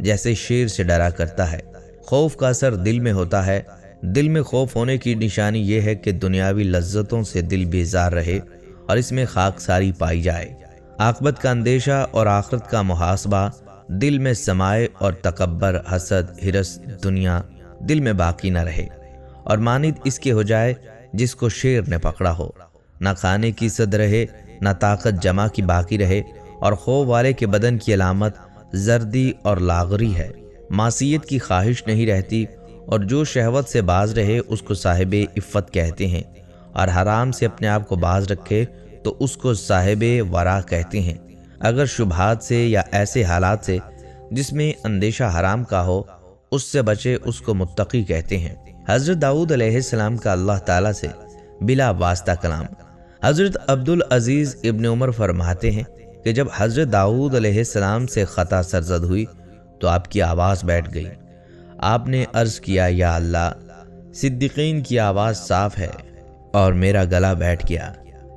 جیسے شیر سے ڈرا کرتا ہے۔ خوف کا اثر دل میں ہوتا ہے۔ دل میں خوف ہونے کی نشانی یہ ہے کہ دنیاوی لذتوں سے دل بیزار رہے اور اس میں خاکساری پائی جائے۔ عاقبت کا اندیشہ اور آخرت کا محاسبہ دل میں سمائے اور تکبر، حسد، ہرس دنیا دل میں باقی نہ رہے، اور مانند اس کے ہو جائے جس کو شیر نے پکڑا ہو۔ نہ کھانے کی صد رہے، نہ طاقت جمع کی باقی رہے، اور خوف والے کے بدن کی علامت زردی اور لاغری ہے۔ معصیت کی خواہش نہیں رہتی، اور جو شہوت سے باز رہے اس کو صاحب عفت کہتے ہیں، اور حرام سے اپنے آپ کو باز رکھے تو اس کو صاحب ورع کہتے ہیں۔ اگر شبہات سے یا ایسے حالات سے جس میں اندیشہ حرام کا ہو اس سے بچے، اس کو متقی کہتے ہیں۔ حضرت داؤد علیہ السلام کا اللہ تعالیٰ سے بلا واسطہ کلام۔ حضرت عبدالعزیز ابن عمر فرماتے ہیں کہ جب حضرت داؤد علیہ السلام سے خطا سرزد ہوئی تو آپ کی آواز بیٹھ گئی۔ آپ نے عرض کیا، یا اللہ، صدیقین کی آواز صاف ہے اور میرا گلا بیٹھ گیا۔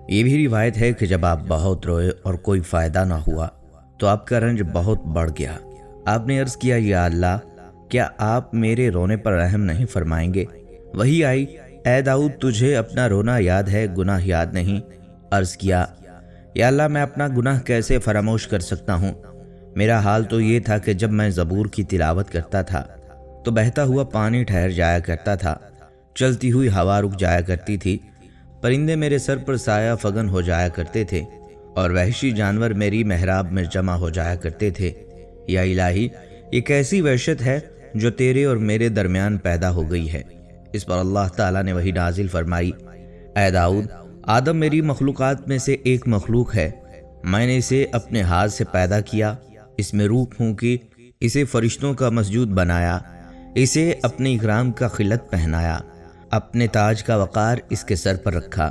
یہ بھی روایت ہے کہ جب آپ بہت روئے اور کوئی فائدہ نہ ہوا تو آپ کا رنج بہت بڑھ گیا۔ آپ نے عرض کیا، یا اللہ، کیا آپ میرے رونے پر رحم نہیں فرمائیں گے؟ وہی آئی، اے داؤد، تجھے اپنا رونا یاد ہے، گناہ یاد نہیں۔ عرض کیا، یا اللہ، میں اپنا گناہ کیسے فراموش کر سکتا ہوں؟ میرا حال تو یہ تھا کہ جب میں زبور کی تلاوت کرتا تھا تو بہتا ہوا پانی ٹھہر جایا کرتا تھا، چلتی ہوئی ہوا رک جایا کرتی تھی، پرندے میرے سر پر سایہ فگن ہو جایا کرتے تھے، اور وحشی جانور میری محراب میں جمع ہو جایا کرتے تھے۔ یا الہی، یہ کیسی وحشت ہے جو تیرے اور میرے درمیان پیدا ہو گئی ہے؟ اس پر اللہ تعالیٰ نے وحی نازل فرمائی، اے داؤد، آدم میری مخلوقات میں سے ایک مخلوق ہے، میں نے اسے اپنے ہاتھ سے پیدا کیا، اس میں روح پھونکی، اسے فرشتوں کا مسجود بنایا، اسے اپنے اکرام کا خلعت پہنایا، اپنے تاج کا وقار اس کے سر پر رکھا،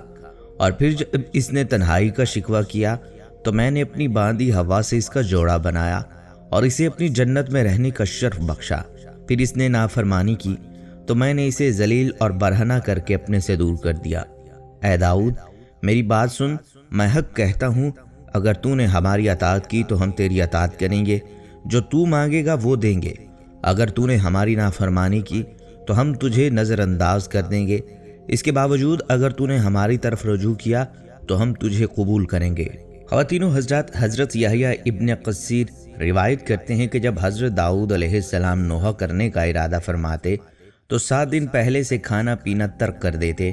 اور پھر جب اس نے تنہائی کا شکوہ کیا تو میں نے اپنی باندھی ہوا سے اس کا جوڑا بنایا اور اسے اپنی جنت میں رہنے کا شرف بخشا۔ پھر اس نے نافرمانی کی تو میں نے اسے ذلیل اور برہنہ کر کے اپنے سے دور کر دیا۔ اے داؤد، میری بات سن، میں حق کہتا ہوں، اگر تو نے ہماری اطاعت کی تو ہم تیری اطاعت کریں گے، جو تو مانگے گا وہ دیں گے۔ اگر تو نے ہماری نافرمانی کی تو ہم تجھے نظر انداز کر دیں گے۔ اس کے باوجود اگر تو نے ہماری طرف رجوع کیا تو ہم تجھے قبول کریں گے۔ خواتین و حضرات، حضرت یحییٰ ابن قصیر روایت کرتے ہیں کہ جب حضرت داؤد علیہ السلام نوحہ کرنے کا ارادہ فرماتے تو 7 دن پہلے سے کھانا پینا ترک کر دیتے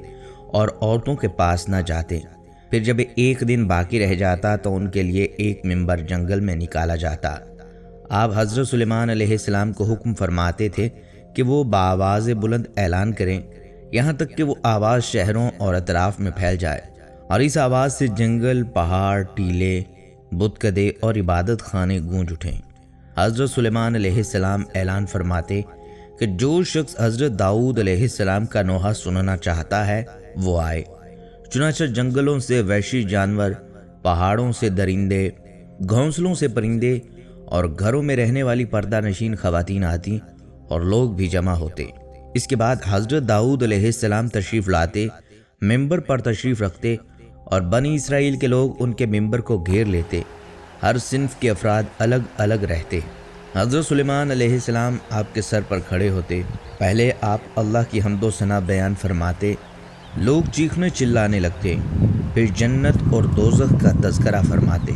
اور عورتوں کے پاس نہ جاتے۔ پھر جب 1 دن باقی رہ جاتا تو ان کے لیے ایک ممبر جنگل میں نکالا جاتا۔ آپ حضرت سلیمان علیہ السلام کو حکم فرماتے تھے کہ وہ بآواز بلند اعلان کریں، یہاں تک کہ وہ آواز شہروں اور اطراف میں پھیل جائے، اور اس آواز سے جنگل، پہاڑ، ٹیلے، بت کدے اور عبادت خانے گونج اٹھیں۔ حضرت سلیمان علیہ السلام اعلان فرماتے کہ جو شخص حضرت داؤد علیہ السلام کا نوحہ سننا چاہتا ہے وہ آئے۔ چنانچہ جنگلوں سے وحشی جانور، پہاڑوں سے درندے، گھونسلوں سے پرندے اور گھروں میں رہنے والی پردہ نشین خواتین آتی اور لوگ بھی جمع ہوتے۔ اس کے بعد حضرت داؤد علیہ السلام تشریف لاتے، ممبر پر تشریف رکھتے، اور بنی اسرائیل کے لوگ ان کے ممبر کو گھیر لیتے۔ ہر صنف کے افراد الگ الگ رہتے۔ حضرت سلیمان علیہ السلام آپ کے سر پر کھڑے ہوتے، پہلے آپ اللہ کی حمد و ثنا بیان فرماتے، لوگ چیخنے چلانے لگتے، پھر جنت اور دوزخ کا تذکرہ فرماتے۔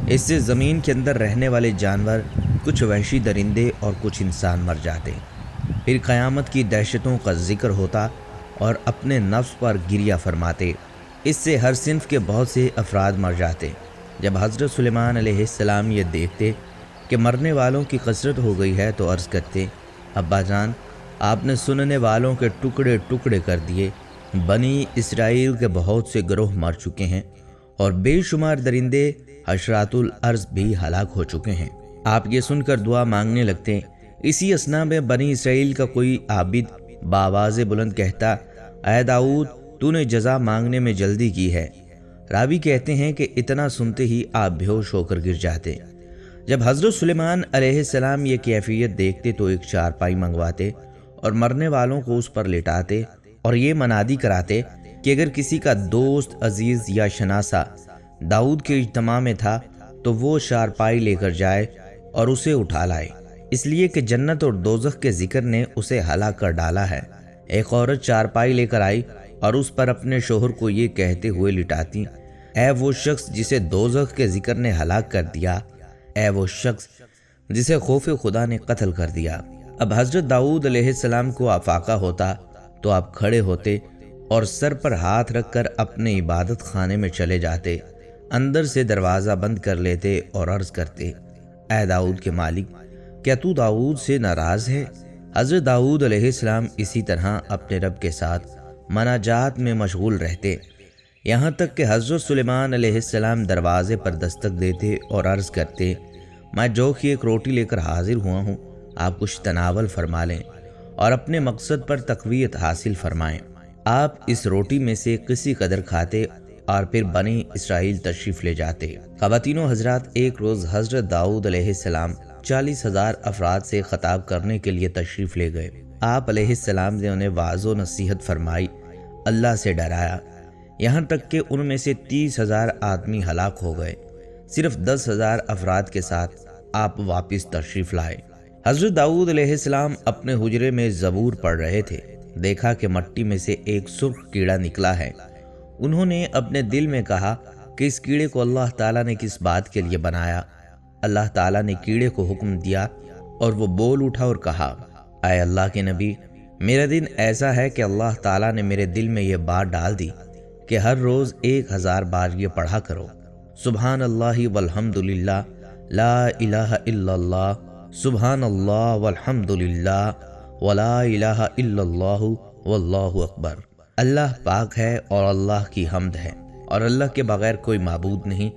اس سے زمین کے اندر رہنے والے جانور، کچھ وحشی درندے اور کچھ انسان مر جاتے۔ پھر قیامت کی دہشتوں کا ذکر ہوتا اور اپنے نفس پر گریہ فرماتے۔ اس سے ہر صنف کے بہت سے افراد مر جاتے۔ جب حضرت سلیمان علیہ السلام یہ دیکھتے کہ مرنے والوں کی کثرت ہو گئی ہے تو عرض کرتے، ابا جان، آپ نے سننے والوں کے ٹکڑے ٹکڑے کر دیے۔ بنی اسرائیل کے بہت سے گروہ مر چکے ہیں اور بے شمار درندے حشرات الارض بھی ہلاک ہو چکے ہیں۔ آپ یہ سن کر دعا مانگنے لگتے۔ اسی اثنا میں بنی اسرائیل کا کوئی عابد بآواز بلند کہتا، اے داؤد، تو نے جزا مانگنے میں جلدی کی ہے۔ راوی کہتے ہیں کہ اتنا سنتے ہی آپ بےہوش ہو کر گر جاتے۔ جب حضرت سلیمان علیہ السلام یہ کیفیت دیکھتے تو ایک چارپائی منگواتے اور مرنے والوں کو اس پر لٹاتے اور یہ منادی کراتے کہ اگر کسی کا دوست، عزیز یا شناسہ داؤد کے اجتماع میں تھا تو وہ چارپائی لے کر جائے اور اسے اٹھا لائے۔ اس لیے کہ جنت اور دوزخ کے ذکر نے اسے ہلاک کر ڈالا ہے۔ ایک عورت چارپائی لے کر آئی اور اس پر اپنے شوہر کو یہ کہتے ہوئے لٹاتی، اے وہ شخص جسے دوزخ کے ذکر نے ہلاک کر دیا، اے وہ شخص جسے خوف خدا نے قتل کر دیا۔ اب حضرت داؤد علیہ السلام کو افاقہ ہوتا تو آپ کھڑے ہوتے اور سر پر ہاتھ رکھ کر اپنے عبادت خانے میں چلے جاتے، اندر سے دروازہ بند کر لیتے اور عرض کرتے، اے داؤد کے مالک، کیا تو داؤد سے ناراض ہے؟ حضرت داؤد علیہ السلام اسی طرح اپنے رب کے ساتھ مناجات میں مشغول رہتے، یہاں تک کہ حضرت سلیمان علیہ السلام دروازے پر دستک دیتے اور عرض کرتے، میں جو کہ ایک روٹی لے کر حاضر ہوا ہوں، آپ کچھ تناول فرما لیں اور اپنے مقصد پر تقویت حاصل فرمائیں۔ آپ اس روٹی میں سے کسی قدر کھاتے اور پھر بنی اسرائیل تشریف لے جاتے۔ خواتین و حضرات، ایک روز حضرت داؤد علیہ السلام 40,000 افراد سے خطاب کرنے کے لیے تشریف لے گئے۔ آپ علیہ السلام نے انہیں واعظ و نصیحت فرمائی، اللہ سے ڈرایا، یہاں تک کہ ان میں سے 30,000 آدمی ہلاک ہو گئے۔ صرف 10,000 افراد کے ساتھ آپ واپس تشریف لائے۔ حضرت داؤد علیہ السلام اپنے حجرے میں زبور پڑھ رہے تھے، دیکھا کہ مٹی میں سے ایک سرخ کیڑا نکلا ہے۔ انہوں نے اپنے دل میں کہا کہ اس کیڑے کو اللہ تعالیٰ نے کس بات کے لیے بنایا؟ اللہ تعالیٰ نے کیڑے کو حکم دیا اور وہ بول اٹھا اور کہا، اے اللہ کے نبی، میرا دن ایسا ہے کہ اللہ تعالیٰ نے میرے دل میں یہ بات ڈال دی کہ ہر روز 1000 بار یہ پڑھا کرو، سبحان اللہ والحمد للہ، لا الہ الا اللہ، سبحان اللہ والحمد للہ، ولا الہ الا اللہ، واللہ اکبر۔ اللہ پاک ہے اور اللہ کی حمد ہے، اور اللہ کے بغیر کوئی معبود نہیں،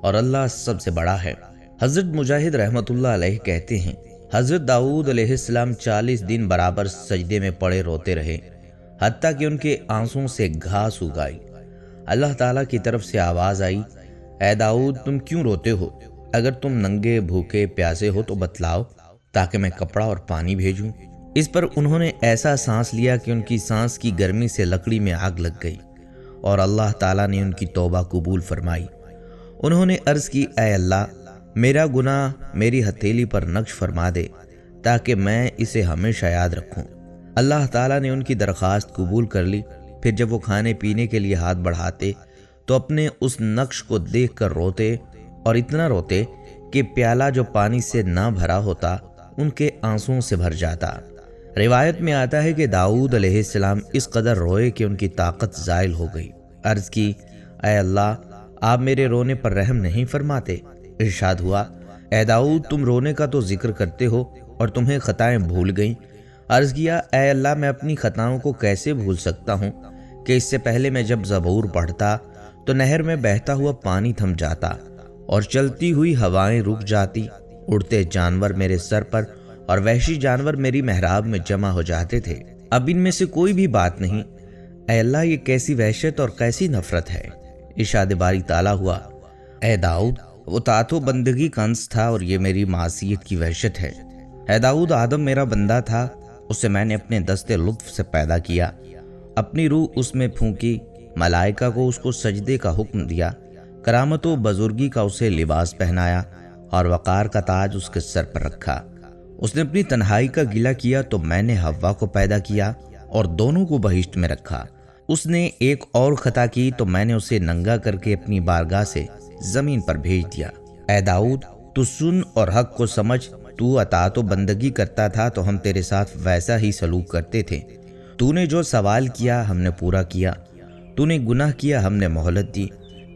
اور اللہ سب سے بڑا ہے۔ حضرت مجاہد رحمۃ اللہ علیہ کہتے ہیں، حضرت داؤد علیہ السلام 40 دن برابر سجدے میں پڑے روتے رہے، حتیٰ کہ ان کے آنسوں سے گھاس اگائی۔ اللہ تعالیٰ کی طرف سے آواز آئی، اے داؤد، تم کیوں روتے ہو؟ اگر تم ننگے بھوکے پیاسے ہو تو بتلاؤ تاکہ میں کپڑا اور پانی بھیجوں۔ اس پر انہوں نے ایسا سانس لیا کہ ان کی سانس کی گرمی سے لکڑی میں آگ لگ گئی، اور اللہ تعالیٰ نے ان کی توبہ قبول فرمائی۔ انہوں نے عرض کی، اے اللہ، میرا گناہ میری ہتھیلی پر نقش فرما دے تاکہ میں اسے ہمیشہ یاد رکھوں۔ اللہ تعالیٰ نے ان کی درخواست قبول کر لی۔ پھر جب وہ کھانے پینے کے لیے ہاتھ بڑھاتے تو اپنے اس نقش کو دیکھ کر روتے، اور اتنا روتے کہ پیالہ جو پانی سے نہ بھرا ہوتا ان کے آنسوں سے بھر جاتا۔ روایت میں آتا ہے کہ داؤد علیہ السلام اس قدر روئے کہ ان کی طاقت زائل ہو گئی۔ عرض کی، اے اللہ، آپ میرے رونے پر رحم نہیں فرماتے؟ ارشاد ہوا، اے داؤد، تم رونے کا تو ذکر کرتے ہو اور تمہیں خطائیں بھول گئیں۔ عرض کیا، اے اللہ، میں اپنی خطاؤں کو کیسے بھول سکتا ہوں کہ اس سے پہلے میں جب زبور پڑھتا تو نہر میں بہتا ہوا پانی تھم جاتا اور چلتی ہوئی ہوائیں رک جاتی، اڑتے جانور میرے سر پر اور وحشی جانور میری محراب میں جمع ہو جاتے تھے، اب ان میں سے کوئی بھی بات نہیں۔ اے اللہ، یہ کیسی وحشت اور کیسی نفرت ہے۔ ارشاد باری تعالیٰ ہوا، اے داؤد، وہ طاعت و بندگی کا انس تھا اور یہ میری معصیت کی وحشت ہے۔ اے داؤد، آدم میرا بندہ تھا، اسے میں نے اپنے دست لطف سے پیدا کیا، اپنی روح اس میں پھونکی، ملائکہ کو اس کو سجدے کا حکم دیا، کرامت و بزرگی کا اسے لباس پہنایا اور وقار کا تاج اس کے سر پر رکھا۔ اس نے اپنی تنہائی کا گلہ کیا تو میں نے حوا کو پیدا کیا اور دونوں کو بہشت میں رکھا۔ اس نے ایک اور خطا کی تو میں نے اسے ننگا کر کے اپنی بارگاہ سے زمین پر بھیج دیا۔ اے داؤد، تو سن اور حق کو سمجھ، تو اطاعت و بندگی کرتا تھا تو ہم تیرے ساتھ ویسا ہی سلوک کرتے تھے۔ تو نے جو سوال کیا ہم نے پورا کیا، تو نے گناہ کیا ہم نے مہلت دی،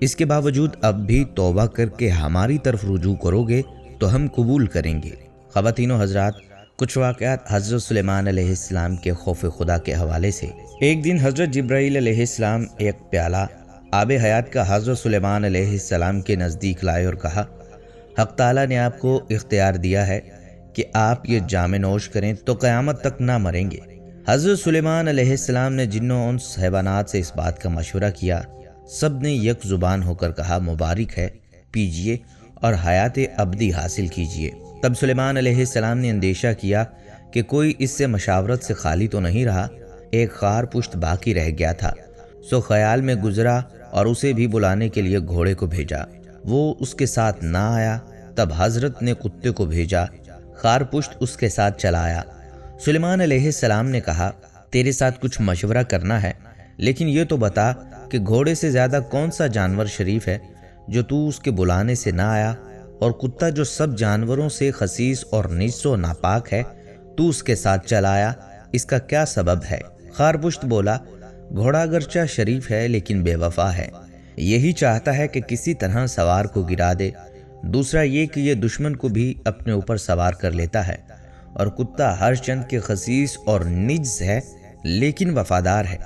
اس کے باوجود اب بھی توبہ کر کے ہماری طرف رجوع کرو گے تو ہم قبول کریں گے۔ خواتین و حضرات، کچھ واقعات حضرت سلیمان علیہ السلام کے خوف خدا کے حوالے سے۔ ایک دن حضرت جبرائیل علیہ السلام ایک پیالہ آب حیات کا حضرت سلیمان علیہ السلام کے نزدیک لائے اور کہا، حق تعالیٰ نے آپ کو اختیار دیا ہے کہ آپ یہ جام نوش کریں تو قیامت تک نہ مریں گے۔ حضرت سلیمان علیہ السلام نے جنوں اور حیوانات سے اس بات کا مشورہ کیا، سب نے یک زبان ہو کر کہا، مبارک ہے، پیجئے اور حیات ابدی حاصل کیجئے۔ تب سلیمان علیہ السلام نے اندیشہ کیا کہ کوئی اس سے مشاورت سے خالی تو نہیں رہا، ایک خار پشت باقی رہ گیا تھا، سو خیال میں گزرا اور اسے بھی بلانے کے لیے گھوڑے کو بھیجا۔ وہ اس کے ساتھ نہ آیا، تب حضرت نے کتے کو بھیجا، خار پشت اس کے ساتھ چلا آیا۔ سلیمان علیہ السلام نے کہا تیرے ساتھ کچھ مشورہ کرنا ہے، لیکن یہ تو بتا کہ گھوڑے سے زیادہ کون سا جانور شریف ہے جو تو اس کے بلانے سے نہ آیا، اور کتا جو سب جانوروں سے خسیس اور نجس و ناپاک ہے تو اس کے ساتھ چلا آیا، اس کا کیا سبب ہے؟ خارپشت بولا گھوڑا اگرچہ شریف ہے لیکن بے وفا ہے، یہی چاہتا ہے کہ کسی طرح سوار کو گرا دے، دوسرا یہ کہ یہ دشمن کو بھی اپنے اوپر سوار کر لیتا ہے، اور کتا ہر چند کے خسیس اور نجس ہے لیکن وفادار ہے،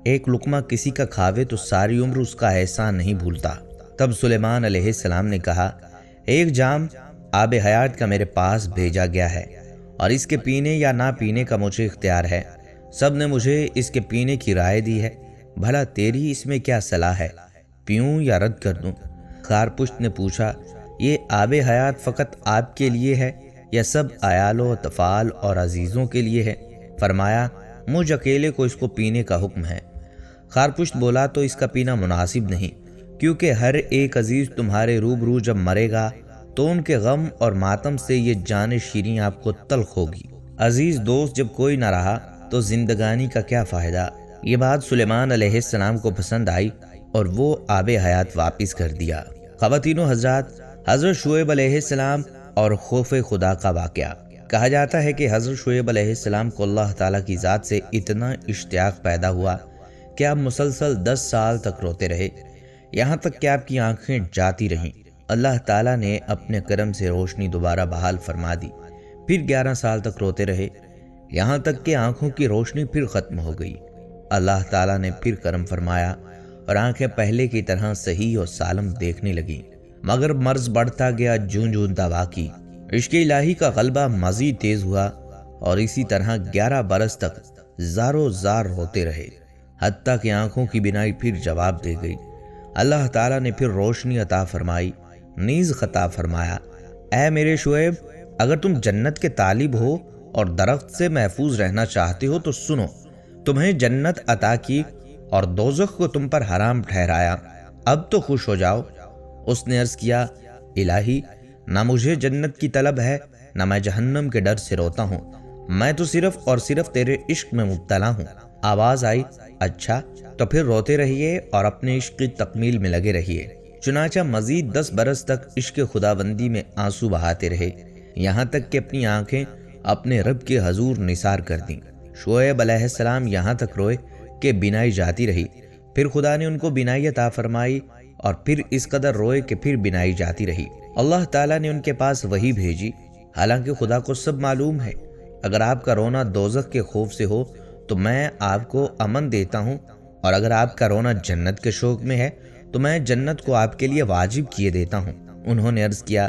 ایک لقمہ کسی کا کھاوے تو ساری عمر اس کا احسان نہیں بھولتا۔ تب سلیمان علیہ السلام نے کہا ایک جام آب حیات کا میرے پاس بھیجا گیا ہے، اور اس کے پینے یا نہ پینے کا مجھے اختیار ہے، سب نے مجھے اس کے پینے کی رائے دی ہے، بھلا تیری اس میں کیا صلاح ہے، پیوں یا رد کر دوں؟ خارپشت نے پوچھا یہ آب حیات فقط آپ کے لیے ہے یا سب عیال و اطفال اور عزیزوں کے لیے ہے؟ فرمایا مجھ اکیلے کو اس کو پینے کا حکم ہے۔ خارپشت بولا تو اس کا پینا مناسب نہیں، کیونکہ ہر ایک عزیز تمہارے روبرو جب مرے گا تو ان کے غم اور ماتم سے یہ جان شیریں آپ کو تلخ ہوگی، عزیز دوست جب کوئی نہ رہا تو زندگانی کا کیا فائدہ؟ یہ بات سلیمان علیہ السلام کو پسند آئی اور وہ آب حیات واپس کر دیا۔ خواتین و حضرات، حضرت شعیب علیہ السلام اور خوف خدا کا واقعہ۔ کہا جاتا ہے کہ حضرت شعیب علیہ السلام کو اللہ تعالیٰ کی ذات سے اتنا اشتیاق پیدا ہوا کہ آپ مسلسل 10 سال تک روتے رہے، یہاں تک کہ آپ کی آنکھیں جاتی رہیں۔ اللہ تعالیٰ نے اپنے کرم سے روشنی دوبارہ بحال فرما دی، پھر 11 سال تک روتے رہے، یہاں تک کہ آنکھوں کی روشنی پھر ختم ہو گئی۔ اللہ تعالیٰ نے پھر کرم فرمایا اور آنکھیں پہلے کی طرح صحیح اور سالم دیکھنے لگیں، مگر مرض بڑھتا گیا، جون جون دوا کی۔ عشق الہی کا غلبہ مزید تیز ہوا اور اسی طرح 11 برس تک زارو زار ہوتے رہے، حتیٰ کہ آنکھوں کی بینائی پھر جواب دے گئی۔ اللہ تعالیٰ نے پھر روشنی عطا فرمائی، نیز خطاب فرمایا اے میرے شعیب، اگر تم جنت کے طالب ہو اور درخت سے محفوظ رہنا چاہتے ہو تو سنو، تمہیں جنت عطا کی اور دوزخ کو تم پر حرام ٹھہرایا، اب تو خوش ہو جاؤ۔ اس نے عرض کیا الہی، نہ مجھے جنت کی طلب ہے نہ میں جہنم کے ڈر سے روتا ہوں، میں تو صرف اور صرف تیرے عشق میں مبتلا ہوں۔ آواز آئی اچھا تو پھر روتے رہیے اور اپنے عشق کی تکمیل میں لگے رہیے۔ چنانچہ مزید 10 برس تک عشق خداوندی میں آنسو بہاتے رہے، یہاں تک کہ اپنی آنکھیں اپنے رب کے حضور نثار کر دیں۔ شعیب علیہ السلام یہاں تک روئے کہ بینائی جاتی رہی، پھر خدا نے ان کو بینائی عطا فرمائی، اور پھر اس قدر روئے کہ پھر بینائی جاتی رہی۔ اللہ تعالیٰ نے ان کے پاس وحی بھیجی، حالانکہ خدا کو سب معلوم ہے۔ اگر آپ کا رونا دوزخ کے خوف سے ہو تو میں آپ کو امن دیتا ہوں، اور اگر آپ کا رونا جنت کے شوق میں ہے تو میں جنت کو آپ کے لیے واجب کیے دیتا ہوں۔ انہوں نے عرض کیا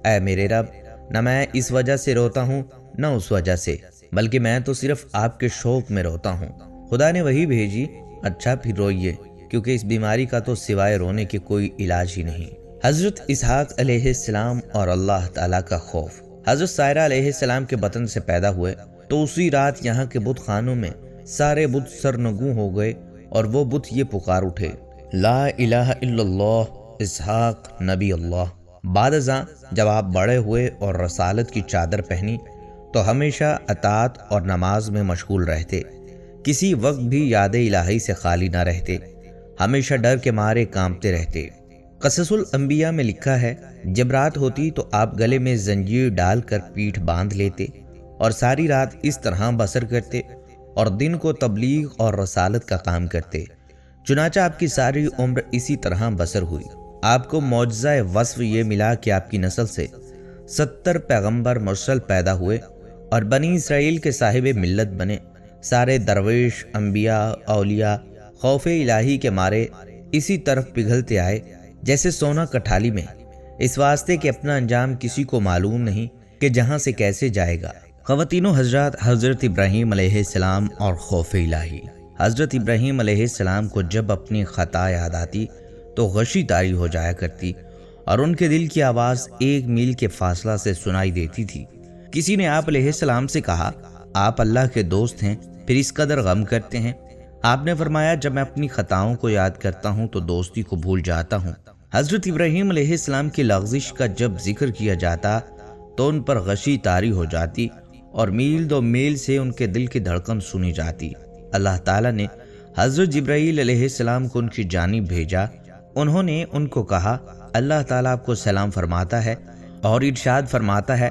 اے میرے رب، نہ میں اس وجہ سے روتا ہوں نہ اس وجہ سے، بلکہ میں تو صرف آپ کے شوق میں روتا ہوں۔ خدا نے وہی بھیجی اچھا پھر روئیے، کیونکہ اس بیماری کا تو سوائے رونے کے کوئی علاج ہی نہیں۔ حضرت اسحاق علیہ السلام اور اللہ تعالیٰ کا خوف۔ حضرت سائرہ علیہ السلام کے بطن سے پیدا ہوئے تو اسی رات یہاں کے بت خانوں میں سارے بت سرنگوں ہو گئے، اور وہ بت یہ پکار اٹھے لا الہ الا اللہ اسحاق نبی اللہ۔ بعد ازاں جب آپ بڑے ہوئے اور رسالت کی چادر پہنی تو ہمیشہ اطاعت اور نماز میں مشغول رہتے، کسی وقت بھی یاد الہی سے خالی نہ رہتے، ہمیشہ ڈر کے مارے کانپتے رہتے۔ قصص الانبیاء میں لکھا ہے جب رات ہوتی تو آپ گلے میں زنجیر ڈال کر پیٹھ باندھ لیتے اور ساری رات اس طرح بسر کرتے اور دن کو تبلیغ اور رسالت کا کام کرتے۔ چنانچہ آپ کی ساری عمر اسی طرح بسر ہوئی۔ آپ کو معجزہ وصف یہ ملا کہ آپ کی نسل سے 70 پیغمبر مرسل پیدا ہوئے اور بنی اسرائیل کے صاحب ملت بنے۔ سارے درویش، انبیاء، اولیاء خوف الہی کے مارے اسی طرف پگھلتے آئے جیسے سونا کٹھالی میں، اس واسطے کہ اپنا انجام کسی کو معلوم نہیں کہ جہاں سے کیسے جائے گا۔ خواتین و حضرات، حضرت ابراہیم علیہ السلام اور خوف الہی۔ حضرت ابراہیم علیہ السلام کو جب اپنی خطا یاد آتی تو غشی طاری ہو جایا کرتی اور ان کے دل کی آواز 1 میل کے فاصلہ سے سنائی دیتی تھی۔ کسی نے آپ علیہ السلام سے کہا آپ اللہ کے دوست ہیں پھر اس قدر غم کرتے ہیں؟ آپ نے فرمایا جب میں اپنی خطاؤں کو یاد کرتا ہوں تو دوستی کو بھول جاتا ہوں۔ حضرت ابراہیم علیہ السلام کی لغزش کا جب ذکر کیا جاتا تو ان پر غشی طاری ہو جاتی اور میل دو میل سے ان کے دل کی دھڑکن سنی جاتی۔ اللہ تعالیٰ نے حضرت جبرائیل علیہ السلام کو ان کی جانب بھیجا۔ انہوں نے ان کو کہا، اللہ تعالیٰ آپ کو سلام فرماتا ہے اور ارشاد فرماتا ہے،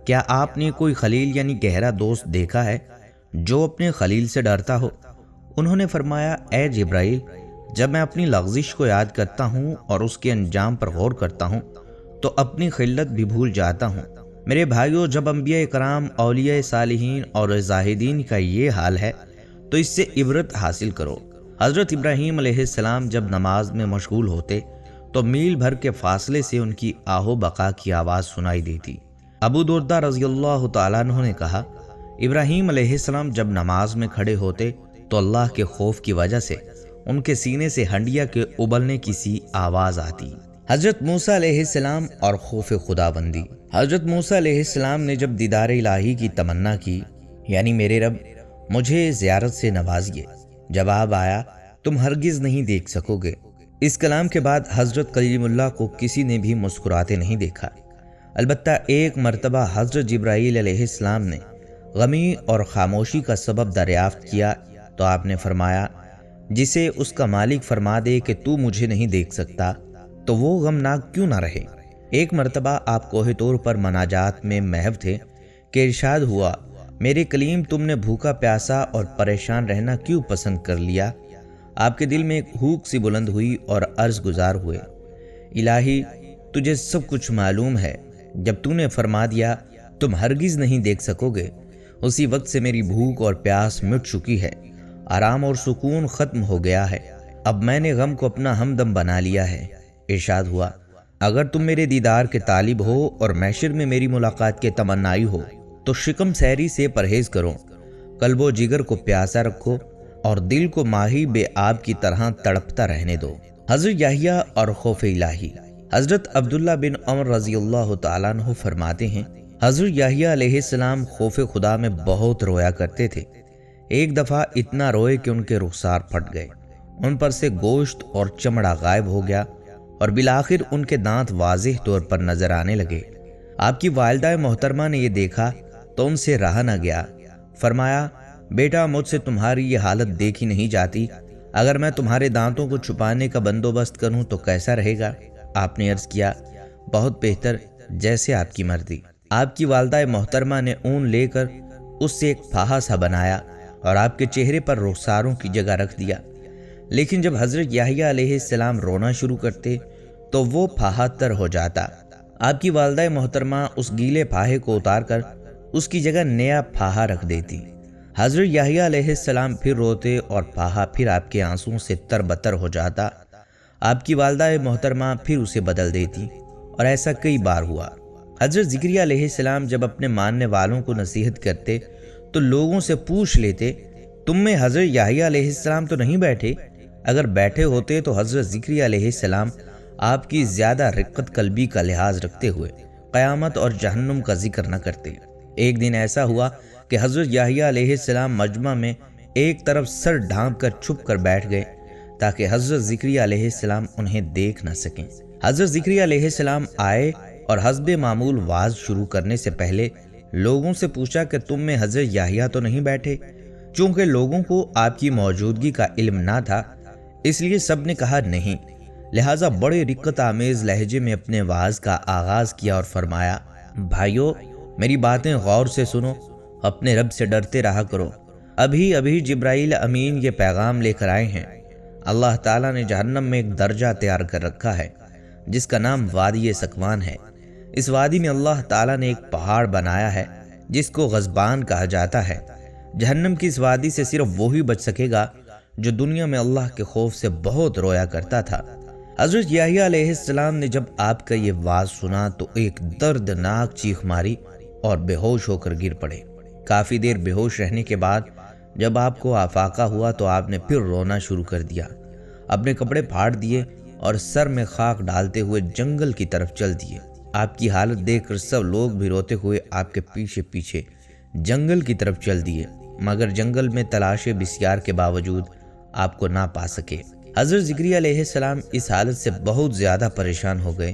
کیا آپ نے کوئی خلیل یعنی گہرا دوست دیکھا ہے جو اپنے خلیل سے ڈرتا ہو؟ انہوں نے فرمایا، اے جبرائیل، جب میں اپنی لغزش کو یاد کرتا ہوں اور اس کے انجام پر غور کرتا ہوں تو اپنی خلت بھی بھول جاتا ہوں۔ میرے بھائیوں، جب انبیاء کرام، اولیاء صالحین اور زاہدین کا یہ حال ہے تو اس سے عبرت حاصل کرو۔ حضرت ابراہیم علیہ السلام جب نماز میں مشغول ہوتے تو میل بھر کے فاصلے سے ان کی آہو بقا کی آواز سنائی دیتی۔ ابو درداء رضی اللہ تعالیٰ عنہ نے کہا، ابراہیم علیہ السلام جب نماز میں کھڑے ہوتے تو اللہ کے خوف کی وجہ سے ان کے سینے سے ہنڈیا کے ابلنے کی سی آواز آتی۔ حضرت موسیٰ علیہ السلام اور خوف خدا بندی۔ حضرت موسیٰ علیہ السلام نے جب دیدار الہی کی تمنا کی، یعنی میرے رب مجھے زیارت سے نوازیے، جواب آیا، تم ہرگز نہیں دیکھ سکو گے۔ اس کلام کے بعد حضرت کلیم اللہ کو کسی نے بھی مسکراتے نہیں دیکھا۔ البتہ ایک مرتبہ حضرت جبرائیل علیہ السلام نے غمی اور خاموشی کا سبب دریافت کیا تو آپ نے فرمایا، جسے اس کا مالک فرما دے کہ تو مجھے نہیں دیکھ سکتا تو وہ غمناک کیوں نہ رہے۔ ایک مرتبہ آپ کوہ طور پر مناجات میں محو تھے کہ ارشاد ہوا، میرے کلیم، تم نے بھوکا پیاسا اور پریشان رہنا کیوں پسند کر لیا؟ آپ کے دل میں ایک ہوک سی بلند ہوئی اور عرض گزار ہوئے، الہی تجھے سب کچھ معلوم ہے، جب تو نے فرما دیا تم ہرگز نہیں دیکھ سکو گے، اسی وقت سے میری بھوک اور پیاس مٹ چکی ہے، آرام اور سکون ختم ہو گیا ہے، اب میں نے غم کو اپنا ہمدم بنا لیا ہے۔ ارشاد ہوا، اگر تم میرے دیدار کے طالب ہو اور محشر میں میری ملاقات کے تمنائی ہو تو شکم سیری سے پرہیز کرو، قلب و جگر کو پیاسا رکھو اور دل کو ماہی بے آب کی طرح تڑپتا رہنے دو۔ حضرت یحییٰ اور خوف الہی۔ حضرت عبداللہ بن عمر رضی اللہ تعالیٰ عنہ فرماتے ہیں، حضرت یحییٰ علیہ السلام خوف خدا میں بہت رویا کرتے تھے۔ ایک دفعہ اتنا روئے کہ ان کے رخسار پھٹ گئے، ان پر سے گوشت اور چمڑا غائب ہو گیا اور بالآخر ان کے دانت واضح طور پر نظر آنے لگے۔ آپ کی والدہ محترمہ نے یہ دیکھا تو ان سے رہا نہ گیا، فرمایا، بیٹا مجھ سے تمہاری یہ حالت دیکھی نہیں جاتی، اگر میں تمہارے دانتوں کو چھپانے کا بندوبست کروں تو کیسا رہے گا؟ آپ نے عرض کیا، بہت بہتر، جیسے آپ کی مرضی۔ آپ کی والدہ محترمہ نے اون لے کر اس سے ایک پھاہا سا بنایا اور آپ کے چہرے پر رخساروں کی جگہ رکھ دیا، لیکن جب حضرت یحییٰ علیہ السلام رونا شروع کرتے تو وہ پھاہا تر ہو جاتا۔ آپ کی والدہ محترمہ اس گیلے پھاہے کو اتار کر اس کی جگہ نیا پھاہا رکھ دیتی۔ حضرت یحییٰ علیہ السلام پھر روتے اور پھاہا پھر آپ کے آنسوں سے تر بتر ہو جاتا۔ آپ کی والدہ محترمہ پھر اسے بدل دیتی اور ایسا کئی بار ہوا۔ حضرت زکریا علیہ السلام جب اپنے ماننے والوں کو نصیحت کرتے تو لوگوں سے پوچھ لیتے، تم میں حضرت یحییٰ علیہ السلام تو نہیں بیٹھے؟ اگر بیٹھے ہوتے تو حضرت زکریا علیہ السلام آپ کی زیادہ رقت قلبی کا لحاظ رکھتے ہوئے قیامت اور جہنم کا ذکر نہ کرتے۔ ایک دن ایسا ہوا کہ حضرت یحییٰ علیہ السلام مجمع میں ایک طرف سر ڈھانپ کر چھپ کر بیٹھ گئے تاکہ حضرت زکریا علیہ السلام انہیں دیکھ نہ سکیں۔ حضرت زکریا علیہ السلام آئے اور حسب معمول واز شروع کرنے سے پہلے لوگوں سے پوچھا کہ تم میں حضرت یحییٰ تو نہیں بیٹھے؟ چونکہ لوگوں کو آپ کی موجودگی کا علم نہ تھا اس لیے سب نے کہا نہیں، لہٰذا بڑے رقت آمیز لہجے میں اپنے واز کا آغاز کیا اور فرمایا، بھائیو میری باتیں غور سے سنو، اپنے رب سے ڈرتے رہا کرو۔ ابھی ابھی جبرائیل امین یہ پیغام لے کر آئے ہیں، اللہ تعالیٰ نے جہنم میں ایک درجہ تیار کر رکھا ہے جس کا نام وادی سکوان ہے۔ اس وادی میں اللہ تعالیٰ نے ایک پہاڑ بنایا ہے جس کو غضبان کہا جاتا ہے۔ جہنم کی اس وادی سے صرف وہی بچ سکے گا جو دنیا میں اللہ کے خوف سے بہت رویا کرتا تھا۔ حضرت یحییٰ علیہ السلام نے جب آپ کا یہ واز سنا تو ایک دردناک چیخ ماری اور بے ہوش ہو کر گر پڑے۔ کافی دیر بے ہوش رہنے کے بعد جب آپ کو آفاقہ ہوا تو آپ نے پھر رونا شروع کر دیا، اپنے کپڑے پھاڑ دیے اور سر میں خاک ڈالتے ہوئے جنگل کی طرف چل دیے۔ آپ کی حالت دیکھ کر سب لوگ بھی روتے ہوئے آپ کے پیچھے پیچھے جنگل کی طرف چل دیے، مگر جنگل میں تلاش بسیار کے باوجود آپ کو نہ پا سکے۔ حضرت زکریا علیہ السلام اس حالت سے بہت زیادہ پریشان ہو گئے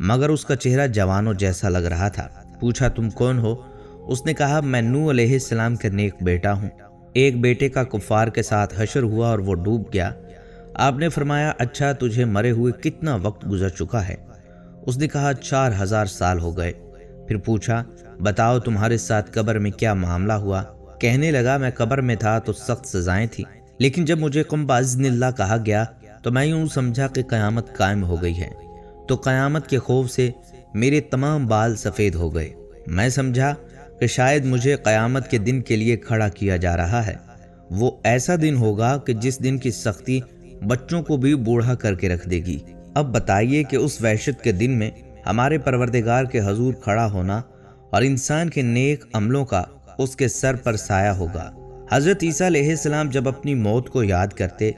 مگر اس کا چہرہ جوانوں جیسا لگ رہا تھا۔ پوچھا تم کون ہو؟ اس نے کہا میں نوح علیہ السلام کا نیک بیٹا ہوں۔ ایک بیٹے کا کفار کے ساتھ حشر ہوا اور وہ ڈوب گیا۔ آپ نے فرمایا اچھا تجھے مرے ہوئے کتنا وقت گزر چکا ہے؟ اس نے کہا 4000 سال ہو گئے۔ پھر پوچھا بتاؤ تمہارے ساتھ قبر میں کیا معاملہ ہوا؟ کہنے لگا میں قبر میں تھا تو سخت سزائیں تھیں، لیکن جب مجھے قم باذن اللہ کہا گیا تو میں یوں سمجھا کہ قیامت قائم ہو گئی ہے، تو قیامت کے خوف سے میرے تمام بال سفید ہو گئے۔ میں سمجھا کہ شاید مجھے قیامت کے دن کے لیے کھڑا کیا جا رہا ہے۔ وہ ایسا دن ہوگا کہ جس دن کی سختی بچوں کو بھی بوڑھا کر کے رکھ دے گی۔ اب بتائیے کہ اس وحشت کے دن میں ہمارے پروردگار کے حضور کھڑا ہونا اور انسان کے نیک عملوں کا اس کے سر پر سایہ ہوگا۔ حضرت عیسیٰ علیہ السلام جب اپنی موت کو یاد کرتے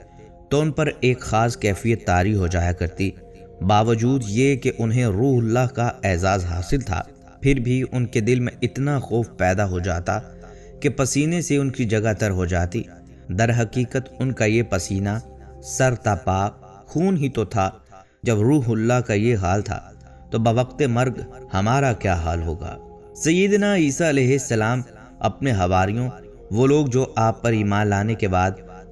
تو ان پر ایک خاص کیفیت طاری ہو جایا کرتی۔ باوجود یہ کہ انہیں روح اللہ کا اعزاز حاصل تھا، پھر بھی ان کے دل میں اتنا خوف پیدا ہو جاتا کہ پسینے سے ان کی جگہ تر ہو جاتی۔ در حقیقت ان کا یہ پسینہ سر تا پا خون ہی تو تھا۔ جب روح اللہ کا یہ حال تھا تو بوقت مرگ ہمارا کیا حال ہوگا؟ سیدنا عیسیٰ علیہ السلام اپنے حواریوں، وہ لوگ جو آپ پر ایمان لانے کے بعد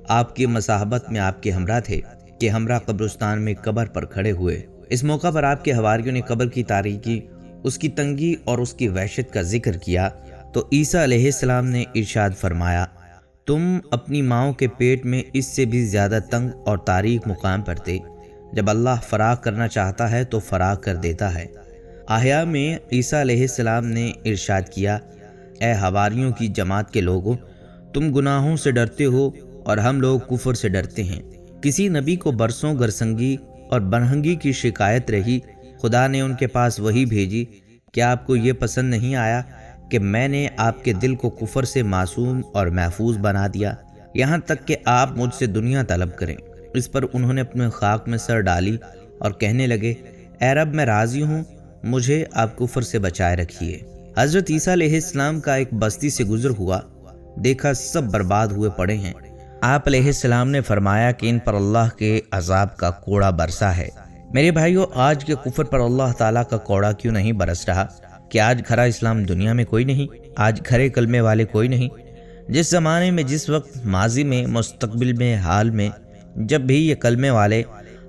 آپ کی مصاحبت میں آپ کے ہمراہ تھے، کہ ہمراہ قبرستان میں قبر پر کھڑے ہوئے۔ اس موقع پر آپ کے حواریوں نے قبر کی تاریکی، اس کی تنگی اور اس کی وحشت کا ذکر کیا تو عیسیٰ علیہ السلام نے ارشاد فرمایا تم اپنی ماؤں کے پیٹ میں اس سے بھی زیادہ تنگ اور تاریک مقام پر تھے۔ جب اللہ فراغ کرنا چاہتا ہے تو فراغ کر دیتا ہے۔ احیاء میں عیسیٰ علیہ السلام نے ارشاد کیا اے حواریوں کی جماعت کے لوگوں، تم گناہوں سے ڈرتے ہو اور ہم لوگ کفر سے ڈرتے ہیں۔ کسی نبی کو برسوں گرسنگی اور برہنگی کی شکایت رہی، خدا نے ان کے پاس وہی بھیجی کہ آپ کو یہ پسند نہیں آیا کہ میں نے آپ کے دل کو کفر سے معصوم اور محفوظ بنا دیا، یہاں تک کہ آپ مجھ سے دنیا طلب کریں۔ اس پر انہوں نے اپنے خاک میں سر ڈالی اور کہنے لگے اے رب میں راضی ہوں، مجھے آپ کفر سے بچائے رکھیے۔ حضرت عیسیٰ علیہ السلام کا ایک بستی سے گزر ہوا، دیکھا سب برباد ہوئے پڑے ہیں۔ آپ علیہ السلام نے فرمایا کہ ان پر اللہ کے عذاب کا کوڑا برسا ہے۔ میرے بھائیو، آج کے کفر پر اللہ تعالیٰ کا کوڑا کیوں نہیں برس رہا؟ کہ آج کھرا اسلام دنیا میں کوئی نہیں، آج کھرے کلمے والے کوئی نہیں۔ جس زمانے میں، جس وقت، ماضی میں، مستقبل میں، حال میں، جب بھی یہ کلمے والے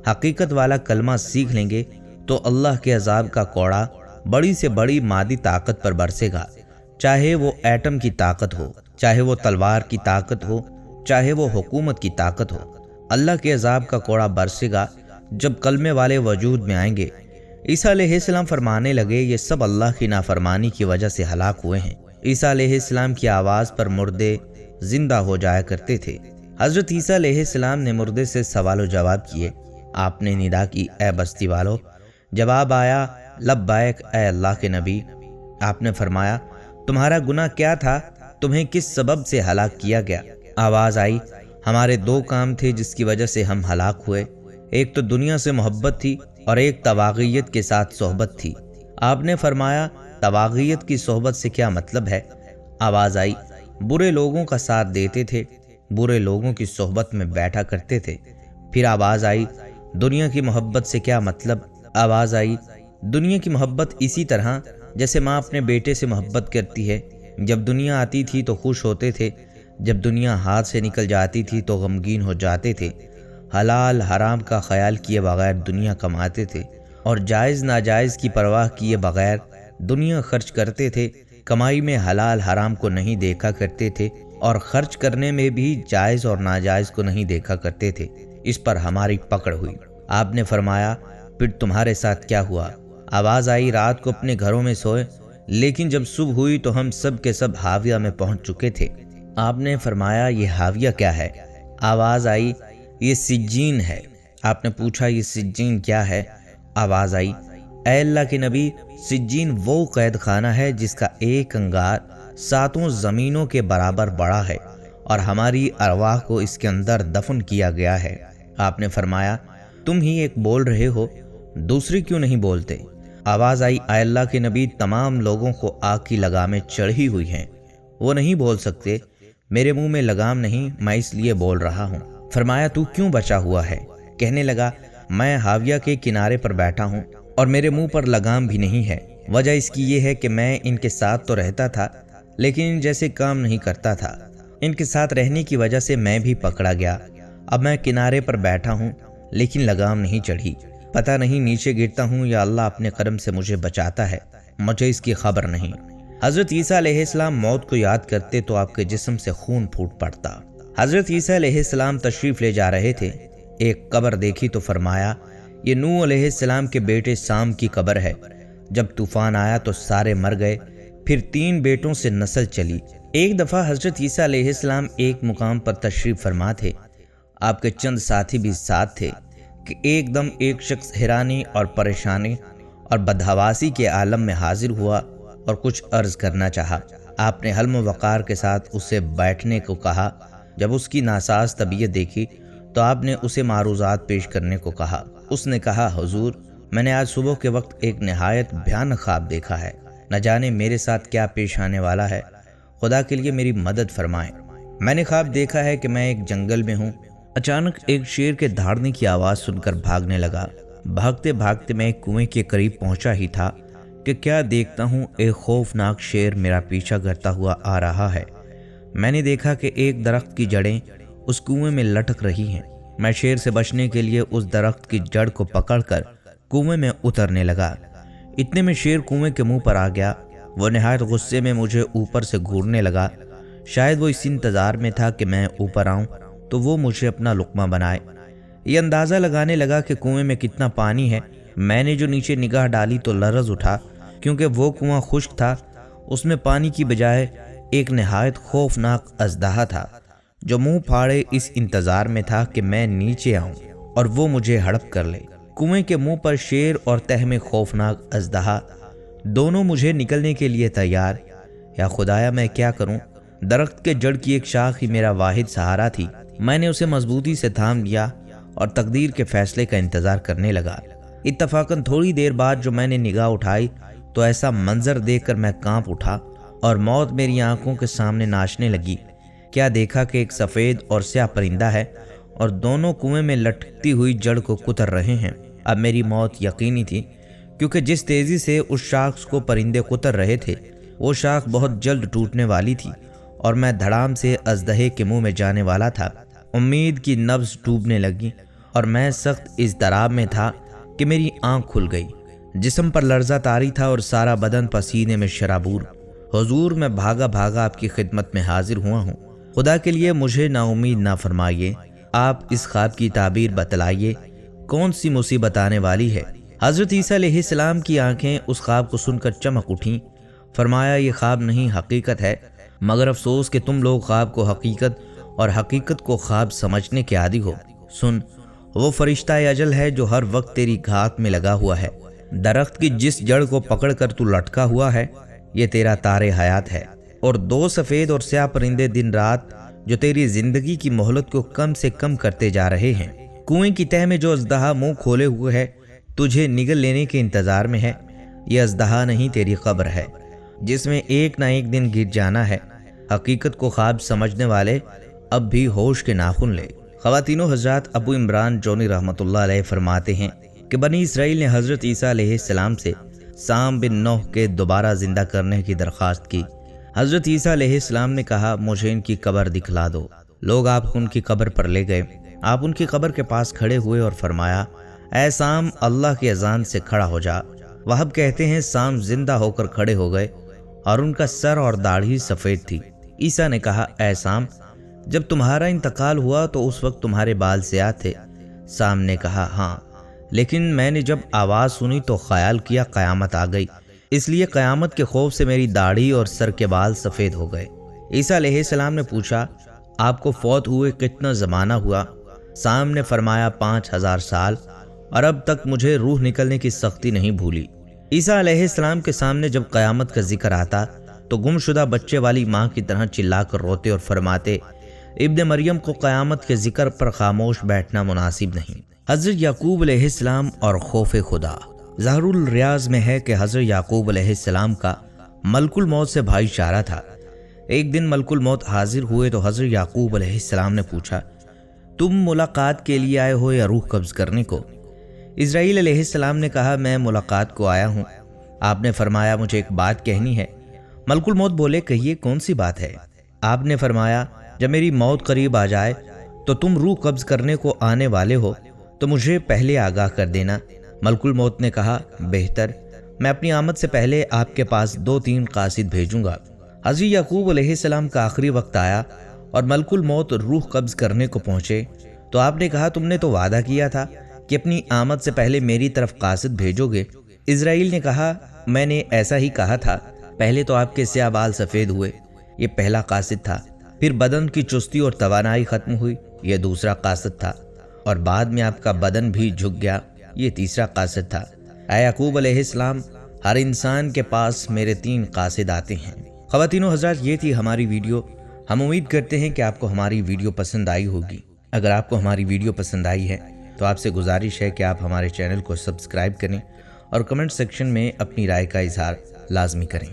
حقیقت والا کلمہ سیکھ لیں گے تو اللہ کے عذاب کا کوڑا بڑی سے بڑی مادی طاقت پر برسے گا، چاہے وہ ایٹم کی طاقت ہو، چاہے وہ تلوار کی طاقت ہو، چاہے وہ حکومت کی طاقت ہو۔ اللہ کے عذاب کا کوڑا برسے گا جب کلمے والے وجود میں آئیں گے۔ عیسیٰ علیہ السلام فرمانے لگے یہ سب اللہ کی نافرمانی کی وجہ سے ہلاک ہوئے ہیں۔ عیسیٰ علیہ السلام کی آواز پر مردے زندہ ہو جایا کرتے تھے۔ حضرت عیسیٰ علیہ السلام نے مردے سے سوال و جواب کیے۔ آپ نے ندا کی اے بستی والو، جواب آیا لبیک اے اللہ کے نبی۔ آپ نے فرمایا تمہارا گناہ کیا تھا؟ تمہیں کس سبب سے ہلاک کیا گیا؟ آواز آئی ہمارے 2 کام تھے جس کی وجہ سے ہم ہلاک ہوئے، ایک تو دنیا سے محبت تھی اور ایک طواغیت کے ساتھ صحبت تھی۔ آپ نے فرمایا طواغیت کی صحبت سے کیا مطلب ہے؟ آواز آئی برے لوگوں کا ساتھ دیتے تھے، برے لوگوں کی صحبت میں بیٹھا کرتے تھے۔ پھر آواز آئی دنیا کی محبت سے کیا مطلب؟ آواز آئی دنیا کی محبت اسی طرح جیسے ماں اپنے بیٹے سے محبت کرتی ہے، جب دنیا آتی تھی تو خوش ہوتے تھے، جب دنیا ہاتھ سے نکل جاتی تھی تو غمگین ہو جاتے تھے، حلال حرام کا خیال کیے بغیر دنیا کماتے تھے اور جائز ناجائز کی پرواہ کیے بغیر دنیا خرچ کرتے تھے، کمائی میں حلال حرام کو نہیں دیکھا کرتے تھے اور خرچ کرنے میں بھی جائز اور ناجائز کو نہیں دیکھا کرتے تھے۔ اس پر ہماری پکڑ ہوئی۔ آپ نے فرمایا پھر تمہارے ساتھ کیا ہوا؟ آواز آئی رات کو اپنے گھروں میں سوئے، لیکن جب صبح ہوئی تو ہم سب کے سب حاویہ میں پہنچ چکے تھے۔ آپ نے فرمایا یہ حاویہ کیا ہے؟ آواز آئی یہ سجین ہے۔ آپ نے پوچھا یہ سجین کیا ہے؟ آواز آئی اے اللہ کے نبی، سجین وہ قید خانہ ہے جس کا ایک انگار 7 زمینوں کے برابر بڑا ہے اور ہماری ارواح کو اس کے اندر دفن کیا گیا ہے۔ آپ نے فرمایا تم ہی ایک بول رہے ہو، دوسرے کیوں نہیں بولتے؟ آواز آئی اے اللہ کے نبی، تمام لوگوں کو آگ کی لگامیں چڑھی ہوئی ہیں، وہ نہیں بول سکتے، میرے منہ میں لگام نہیں، میں اس لیے بول رہا ہوں۔ فرمایا تو کیوں بچا ہوا ہے؟ کہنے لگا میں حاویہ کے کنارے پر بیٹھا ہوں، اور میرے منہ پر لگام بھی نہیں ہے۔ وجہ اس کی یہ ہے کہ میں ان کے ساتھ تو رہتا تھا لیکن ان جیسے کام نہیں کرتا تھا۔ ان کے ساتھ رہنے کی وجہ سے میں بھی پکڑا گیا۔ اب میں کنارے پر بیٹھا ہوں لیکن لگام نہیں چڑھی۔ پتہ نہیں نیچے گرتا ہوں یا اللہ اپنے کرم سے مجھے بچاتا ہے، مجھے اس کی خبر نہیں۔ حضرت عیسیٰ علیہ السلام موت کو یاد کرتے تو آپ کے جسم سے خون پھوٹ پڑتا۔ حضرت عیسیٰ علیہ السلام تشریف لے جا رہے تھے، ایک قبر دیکھی تو فرمایا یہ نوح علیہ السلام کے بیٹے سام کی قبر ہے۔ جب طوفان آیا تو سارے مر گئے، پھر 3 بیٹوں سے نسل چلی۔ ایک دفعہ حضرت عیسیٰ علیہ السلام ایک مقام پر تشریف فرما تھے، آپ کے چند ساتھی بھی ساتھ تھے کہ ایک دم ایک شخص حیرانی اور پریشانی اور بدحواسی کے عالم میں حاضر ہوا اور کچھ عرض کرنا چاہا۔ آپ نے حلم و وقار کے ساتھ اسے بیٹھنے کو کہا۔ جب اس کی ناساز طبیعت دیکھی تو آپ نے اسے معروضات پیش کرنے کو کہا۔ اس نے کہا حضور، میں نے آج صبح کے وقت ایک نہایت بھیانک خواب دیکھا ہے، نہ جانے میرے ساتھ کیا پیش آنے والا ہے، خدا کے لیے میری مدد فرمائیں۔ میں نے خواب دیکھا ہے کہ میں ایک جنگل میں ہوں، اچانک ایک شیر کے دھاڑنے کی آواز سن کر بھاگنے لگا۔ بھاگتے بھاگتے میں ایک کنویں کے قریب پہنچا ہی تھا کہ کیا دیکھتا ہوں ایک خوفناک شیر میرا پیچھا کرتا ہوا آ رہا ہے۔ میں نے دیکھا کہ ایک درخت کی جڑیں اس کنویں میں لٹک رہی ہیں۔ میں شیر سے بچنے کے لیے اس درخت کی جڑ کو پکڑ کر کنویں میں اترنے لگا۔ اتنے میں شیر کنویں کے منہ پر آ گیا۔ وہ نہایت غصے میں مجھے اوپر سے گھورنے لگا۔ شاید وہ اس انتظار میں تھا کہ میں اوپر آؤں تو وہ مجھے اپنا لقمہ بنائے۔ یہ اندازہ لگانے لگا کہ کنویں میں کتنا پانی ہے۔ میں نے جو نیچے نگاہ ڈالی تو لرز اٹھا، کیونکہ وہ کنواں خشک تھا۔ اس میں پانی کی بجائے ایک نہایت خوفناک اژدہا تھا جو منہ پھاڑے اس انتظار میں تھا کہ میں نیچے آؤں اور وہ مجھے ہڑپ کر لے۔ کنویں کے منہ پر شیر اور تہ میں خوفناک اژدہا، دونوں مجھے نکلنے کے لیے تیار۔ یا خدایا میں کیا کروں؟ درخت کے جڑ کی ایک شاخ ہی میرا واحد سہارا تھی۔ میں نے اسے مضبوطی سے تھام لیا اور تقدیر کے فیصلے کا انتظار کرنے لگا۔ اتفاقاً تھوڑی دیر بعد جو میں نے نگاہ اٹھائی تو ایسا منظر دیکھ کر میں کانپ اٹھا اور موت میری آنکھوں کے سامنے ناچنے لگی۔ کیا دیکھا کہ ایک سفید اور سیاہ پرندہ ہے اور دونوں کنویں میں لٹکتی ہوئی جڑ کو کتر رہے ہیں۔ اب میری موت یقینی تھی، کیونکہ جس تیزی سے اس شاخ کو پرندے کتر رہے تھے وہ شاخ بہت جلد ٹوٹنے والی تھی اور میں دھڑام سے اژدہے کے منہ میں جانے والا تھا۔ امید کی نبض ڈوبنے لگی اور میں سخت اضطراب میں تھا کہ میری آنکھ کھل گئی۔ جسم پر لرزہ طاری تھا اور سارا بدن پسینے میں شرابور۔ حضور، میں بھاگا بھاگا آپ کی خدمت میں حاضر ہوا ہوں۔ خدا کے لیے مجھے نا امید نہ فرمائیے۔ آپ اس خواب کی تعبیر بتلائیے، کون سی مصیبت آنے والی ہے؟ حضرت عیسیٰ علیہ السلام کی آنکھیں اس خواب کو سن کر چمک اٹھیں۔ فرمایا یہ خواب نہیں حقیقت ہے، مگر افسوس کہ تم لوگ خواب کو حقیقت اور حقیقت کو خواب سمجھنے کے عادی ہو۔ سن، وہ فرشتہ اجل ہے جو ہر وقت تیری گھات میں لگا ہوا ہے۔ درخت کی جس جڑ کو پکڑ کر تو لٹکا ہوا ہے یہ تیرا تار حیات ہے، اور 2 سفید اور سیاہ پرندے دن رات جو تیری زندگی کی مہلت کو کم سے کم کرتے جا رہے ہیں۔ کنویں کی تہ میں جو اژدہا منہ کھولے ہوئے ہے تجھے نگل لینے کے انتظار میں ہے۔ یہ اژدہا نہیں، تیری قبر ہے جس میں ایک نہ ایک دن گر جانا ہے۔ حقیقت کو خواب سمجھنے والے اب بھی ہوش کے ناخن لے۔ خواتین و حضرات، ابو عمران جونی رحمۃ اللہ علیہ فرماتے ہیں کہ بنی اسرائیل نے حضرت عیسیٰ علیہ السلام سے سام بن نوح کے دوبارہ زندہ کرنے کی درخواست کی۔ حضرت عیسیٰ علیہ السلام نے کہا مجھے ان کی قبر دکھلا دو۔ لوگ آپ کو ان کی قبر پر لے گئے۔ آپ ان کی قبر کے پاس کھڑے ہوئے اور فرمایا اے سام، اللہ کی اذان سے کھڑا ہو جا۔ وہب کہتے ہیں سام زندہ ہو کر کھڑے ہو گئے اور ان کا سر اور داڑھی سفید تھی۔ عیسیٰ نے کہا اے سام، جب تمہارا انتقال ہوا تو اس وقت تمہارے بال سیاہ تھے؟ سام نے کہا ہاں، لیکن میں نے جب آواز سنی تو خیال کیا قیامت آ گئی، اس لیے قیامت کے خوف سے میری داڑھی اور سر کے بال سفید ہو گئے۔ عیسیٰ علیہ السلام نے پوچھا آپ کو فوت ہوئے کتنا زمانہ ہوا؟ سام نے فرمایا 5000 سال، اور اب تک مجھے روح نکلنے کی سختی نہیں بھولی۔ عیسیٰ علیہ السلام کے سامنے جب قیامت کا ذکر آتا تو گم شدہ بچے والی ماں کی طرح چلا کر روتے اور فرماتے ابن مریم کو قیامت کے ذکر پر خاموش بیٹھنا مناسب نہیں۔ حضرت یعقوب علیہ السلام اور خوف خدا۔ ظاہر الریاض میں ہے کہ حضرت یعقوب علیہ السلام کا ملک الموت سے بھائی چارہ تھا۔ ایک دن ملک الموت حاضر ہوئے تو حضرت یعقوب علیہ السلام نے پوچھا تم ملاقات کے لیے آئے ہو یا روح قبض کرنے کو؟ اسرائیل علیہ السلام نے کہا میں ملاقات کو آیا ہوں، آپ نے فرمایا مجھے ایک بات کہنی ہے۔ ملک الموت بولے کہیے کون سی بات ہے؟ آپ نے فرمایا جب میری موت قریب آ جائے تو تم روح قبض کرنے کو آنے والے ہو تو مجھے پہلے آگاہ کر دینا۔ ملک الموت نے کہا بہتر، میں اپنی آمد سے پہلے آپ کے پاس 2-3 قاصد بھیجوں گا۔ حضرت یعقوب علیہ السلام کا آخری وقت آیا اور ملک الموت روح قبض کرنے کو پہنچے تو آپ نے کہا تم نے تو وعدہ کیا تھا کہ اپنی آمد سے پہلے میری طرف قاصد بھیجو گے۔ اسرائیل نے کہا میں نے ایسا ہی کہا تھا، پہلے تو آپ کے سیاہ بال سفید ہوئے، یہ پہلا قاصد تھا، پھر بدن کی چستی اور توانائی ختم ہوئی، یہ دوسرا قاصد تھا، اور بعد میں آپ کا بدن بھی جھک گیا، یہ تیسرا قاصد تھا۔ اے یعقوب علیہ السلام، ہر انسان کے پاس میرے 3 قاصد آتے ہیں۔ خواتین و حضرات، یہ تھی ہماری ویڈیو۔ ہم امید کرتے ہیں کہ آپ کو ہماری ویڈیو پسند آئی ہوگی۔ اگر آپ کو ہماری ویڈیو پسند آئی ہے تو آپ سے گزارش ہے کہ آپ ہمارے چینل کو سبسکرائب کریں اور کمنٹ سیکشن میں اپنی رائے کا اظہار لازمی کریں۔